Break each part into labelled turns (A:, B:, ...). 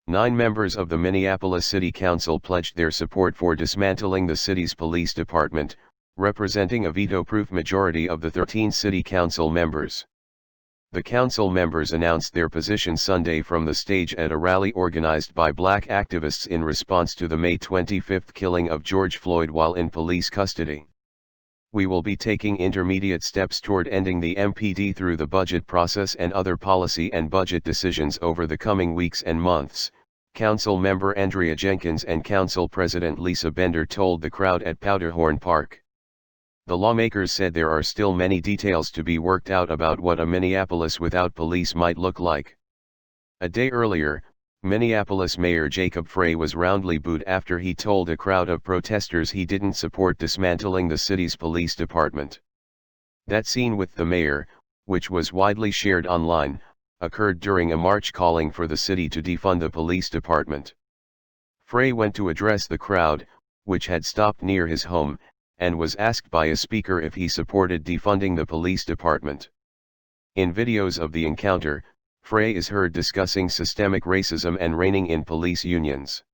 A: 9 members of the Minneapolis City Council pledged their support for dismantling the city's police department, representing a veto-proof majority of the 13 city council members. The council members announced their position Sunday from the stage at a rally organized by black activists in response to the May 25 killing of George Floyd while in police custody. "We will be taking intermediate steps toward ending the MPD through the budget process and other policy and budget decisions over the coming weeks and months," Council member Andrea Jenkins and Council President Lisa Bender told the crowd at Powderhorn Park. The lawmakers said there are still many details to be worked out about what a Minneapolis without police might look like. A day earlier, Minneapolis Mayor Jacob Frey was roundly booed after he told a crowd of protesters he didn't support dismantling the city's police department. That scene with the mayor, which was widely shared online, occurred during a march calling for the city to defund the police department. Frey went to address the crowd, which had stopped near his home, and was asked by a speaker if he supported defunding the police department. In videos of the encounter, Frey is heard discussing systemic racism and reining in police unions.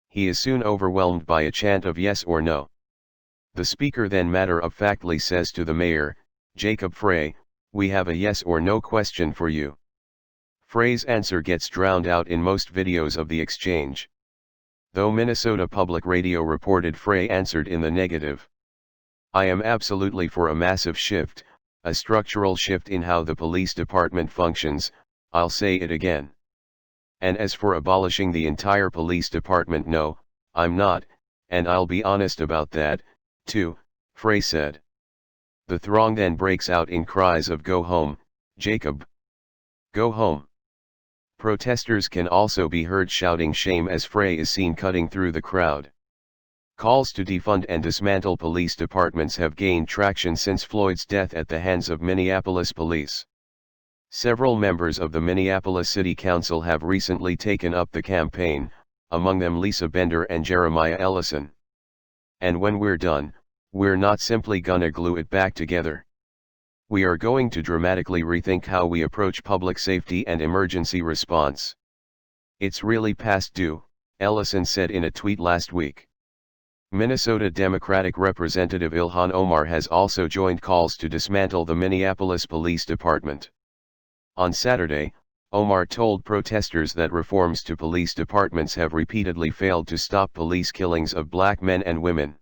A: He is soon overwhelmed by a chant of yes or no. The speaker then matter-of-factly says to the mayor, Jacob Frey, "We have a yes or no question for you." Frey's answer gets drowned out in most videos of the exchange. Though Minnesota Public Radio reported Frey answered in the negative. "I am absolutely for a massive shift, a structural shift in how the police department functions, I'll say it again. And as for abolishing the entire police department, no, I'm not, and I'll be honest about that, too," Frey said. The throng then breaks out in cries of "Go home, Jacob! Go home!" Protesters can also be heard shouting shame as Frey is seen cutting through the crowd. Calls to defund and dismantle police departments have gained traction since Floyd's death at the hands of Minneapolis police. Several members of the Minneapolis City Council have recently taken up the campaign, among them Lisa Bender and Jeremiah Ellison. "And when we're done, we're not simply gonna glue it back together. We are going to dramatically rethink how we approach public safety and emergency response. It's really past due," Ellison said in a tweet last week. Minnesota Democratic Representative Ilhan Omar has also joined calls to dismantle the Minneapolis Police Department. On Saturday, Omar told protesters that reforms to police departments have repeatedly failed to stop police killings of black men and women.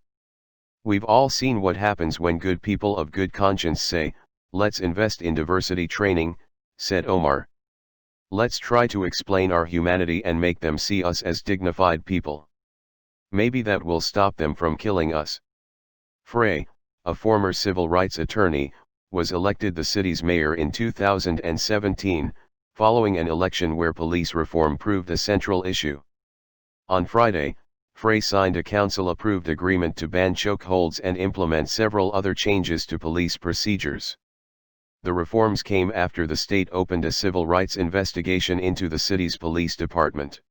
A: "We've all seen what happens when good people of good conscience say, 'Let's invest in diversity training,'" said Omar. "Let's try to explain our humanity and make them see us as dignified people. Maybe that will stop them from killing us." Frey, a former civil rights attorney, was elected the city's mayor in 2017, following an election where police reform proved a central issue. On Friday, Frey signed a council-approved agreement to ban chokeholds and implement several other changes to police procedures. The reforms came after the state opened a civil rights investigation into the city's police department.